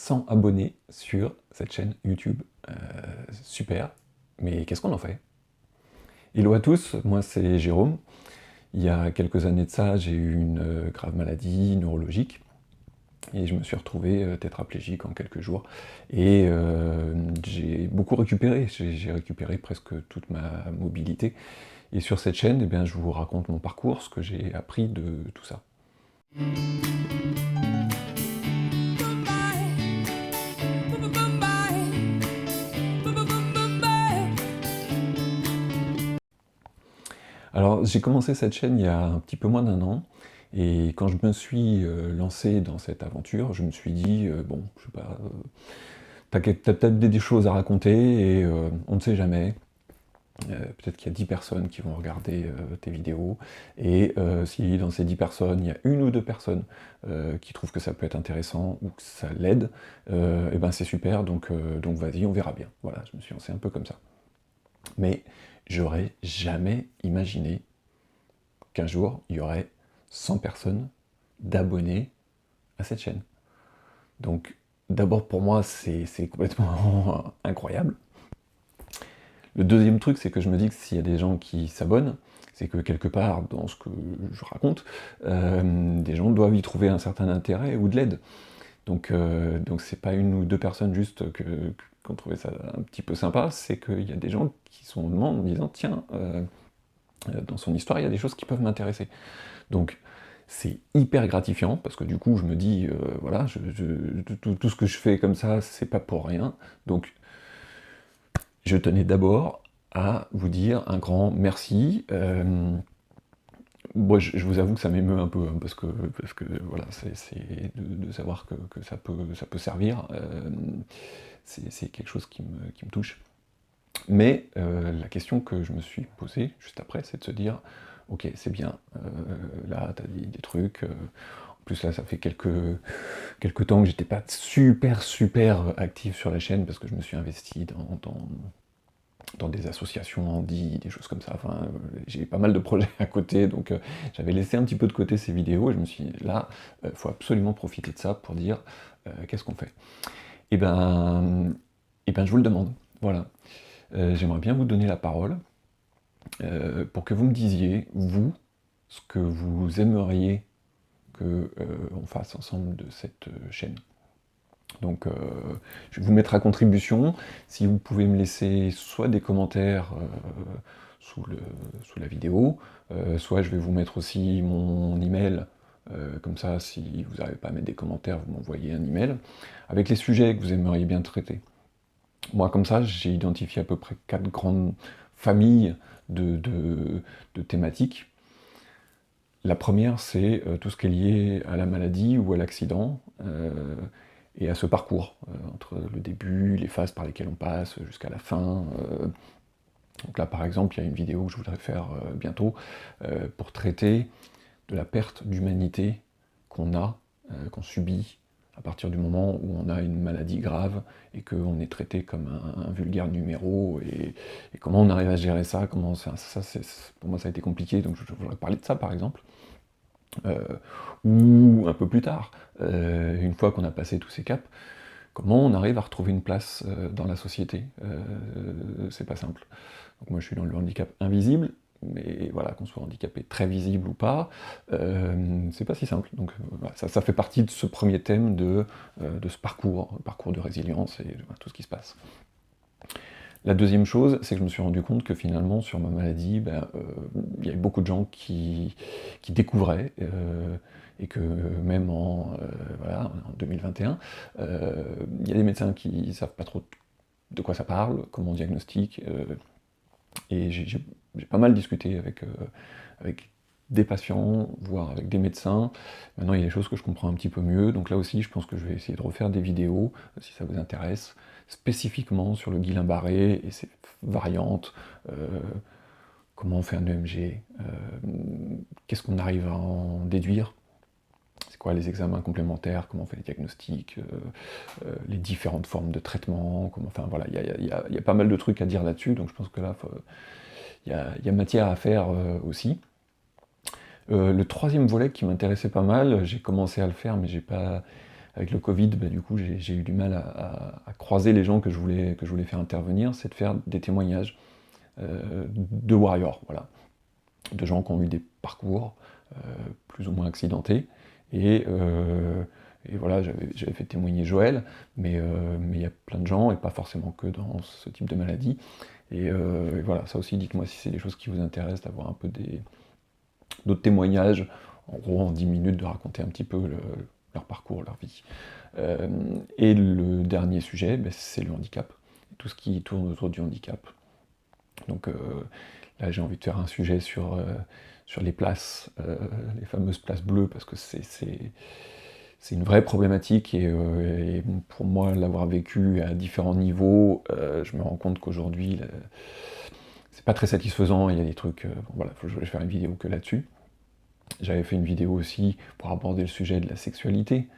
100 abonnés sur cette chaîne YouTube. Super, mais qu'est-ce qu'on en fait? Hello à tous, moi c'est Jérôme. Il y a quelques années de ça, j'ai eu une grave maladie neurologique et je me suis retrouvé tétraplégique en quelques jours. Et j'ai beaucoup récupéré, j'ai récupéré presque toute ma mobilité. Et sur cette chaîne, eh bien, je vous raconte mon parcours, ce que j'ai appris de tout ça. Alors j'ai commencé cette chaîne il y a un petit peu moins d'un an, et quand je me suis lancé dans cette aventure, je me suis dit, bon, je sais pas, t'as peut-être des choses à raconter, et on ne sait jamais, peut-être qu'il y a 10 personnes qui vont regarder tes vidéos, et si dans ces 10 personnes, il y a une ou deux personnes qui trouvent que ça peut être intéressant, ou que ça l'aide, et ben c'est super, donc vas-y, on verra bien. Voilà, je me suis lancé un peu comme ça. Mais j'aurais jamais imaginé qu'un jour, il y aurait 100 personnes d'abonnés à cette chaîne. Donc, d'abord, pour moi, c'est complètement incroyable. Le deuxième truc, c'est que je me dis que s'il y a des gens qui s'abonnent, c'est que quelque part, dans ce que je raconte, des gens doivent y trouver un certain intérêt ou de l'aide. Donc c'est pas une ou deux personnes juste qui ont trouvé ça un petit peu sympa, c'est qu'il y a des gens qui sont en demande en disant, tiens, dans son histoire, il y a des choses qui peuvent m'intéresser. Donc c'est hyper gratifiant, parce que du coup je me dis, voilà, tout ce que je fais comme ça, c'est pas pour rien. Donc je tenais d'abord à vous dire un grand merci. Moi, je vous avoue que ça m'émeut un peu, hein, parce que voilà, c'est de savoir que ça peut servir, c'est quelque chose qui me touche. Mais la question que je me suis posée juste après, c'est de se dire, ok, c'est bien, là, t'as dit des trucs, en plus là, ça fait quelques temps que j'étais pas super actif sur la chaîne, parce que je me suis investi dans des associations handi, des choses comme ça, enfin, j'ai pas mal de projets à côté, donc j'avais laissé un petit peu de côté ces vidéos, et je me suis dit, là, faut absolument profiter de ça pour dire, qu'est-ce qu'on fait? Et ben, je vous le demande, voilà. J'aimerais bien vous donner la parole, pour que vous me disiez, vous, ce que vous aimeriez que on fasse ensemble de cette chaîne. Donc je vais vous mettre à contribution. Si vous pouvez me laisser soit des commentaires sous la vidéo, soit je vais vous mettre aussi mon email, comme ça, si vous n'arrivez pas à mettre des commentaires, vous m'envoyez un email, avec les sujets que vous aimeriez bien traiter. Moi, comme ça, j'ai identifié à peu près 4 grandes familles de thématiques. La première, c'est tout ce qui est lié à la maladie ou à l'accident, et à ce parcours, entre le début, les phases par lesquelles on passe, jusqu'à la fin. Donc là, par exemple, il y a une vidéo que je voudrais faire bientôt, pour traiter de la perte d'humanité qu'on subit à partir du moment où on a une maladie grave et qu'on est traité comme un vulgaire numéro, et comment on arrive à gérer ça, pour moi ça a été compliqué, donc je voudrais parler de ça par exemple. Ou un peu plus tard, une fois qu'on a passé tous ces caps, comment on arrive à retrouver une place dans la société. C'est pas simple. Donc moi je suis dans le handicap invisible, mais voilà, qu'on soit handicapé très visible ou pas, c'est pas si simple. Donc voilà, ça fait partie de ce premier thème de ce parcours de résilience et tout ce qui se passe. La deuxième chose, c'est que je me suis rendu compte que finalement, sur ma maladie, il y avait beaucoup de gens qui découvraient, et que même voilà, en 2021, il y a des médecins qui ne savent pas trop de quoi ça parle, comment on diagnostique, et j'ai pas mal discuté avec des patients, voire avec des médecins. Maintenant, il y a des choses que je comprends un petit peu mieux, donc là aussi, je pense que je vais essayer de refaire des vidéos, si ça vous intéresse, spécifiquement sur le Guillain-Barré et ses variantes, comment on fait un EMG, qu'est-ce qu'on arrive à en déduire, c'est quoi les examens complémentaires, comment on fait les diagnostics, les différentes formes de traitement, enfin voilà, il y a pas mal de trucs à dire là-dessus, donc je pense que là, il y a matière à faire aussi. Le troisième volet qui m'intéressait pas mal, j'ai commencé à le faire, mais j'ai pas avec le Covid, bah, du coup, j'ai eu du mal à croiser les gens que je voulais faire intervenir, c'est de faire des témoignages de warriors, voilà, de gens qui ont eu des parcours plus ou moins accidentés, et voilà, j'avais fait témoigner Joël, mais il y a plein de gens, et pas forcément que dans ce type de maladie, et voilà, ça aussi, dites-moi si c'est des choses qui vous intéressent, d'avoir un peu d'autres témoignages, en gros en 10 minutes, de raconter un petit peu leur parcours, leur vie. Et le dernier sujet, ben, c'est le handicap, tout ce qui tourne autour du handicap. Donc là, j'ai envie de faire un sujet sur les places, les fameuses places bleues, parce que c'est une vraie problématique, et pour moi, l'avoir vécu à différents niveaux, je me rends compte qu'aujourd'hui, c'est pas très satisfaisant, il y a des trucs, bon, voilà, je vais faire une vidéo que là-dessus. J'avais fait une vidéo aussi pour aborder le sujet de la sexualité,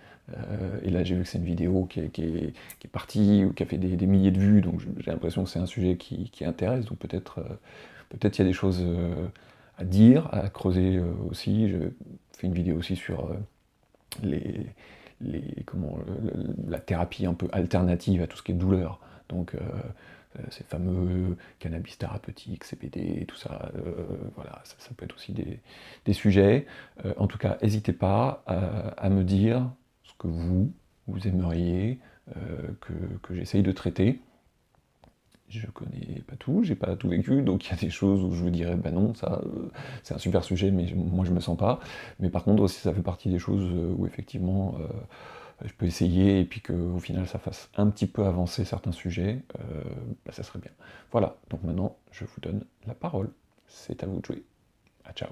et là j'ai vu que c'est une vidéo qui est partie, ou qui a fait des milliers de vues, donc j'ai l'impression que c'est un sujet qui intéresse, donc peut-être il y a des choses à dire, à creuser aussi. Je fais une vidéo aussi sur les, la thérapie un peu alternative à tout ce qui est douleur, donc ces fameux cannabis thérapeutique, CBD, tout ça, voilà, ça peut être aussi des sujets. En tout cas, n'hésitez pas à me dire ce que vous aimeriez que j'essaye de traiter. Je connais pas tout, j'ai pas tout vécu, donc il y a des choses où je vous dirais, bah non, ça, c'est un super sujet, mais moi je me sens pas. Mais par contre, aussi, ça fait partie des choses où effectivement, je peux essayer, et puis qu'au final, ça fasse un petit peu avancer certains sujets, bah, ça serait bien. Voilà, donc maintenant, je vous donne la parole. C'est à vous de jouer. À ciao.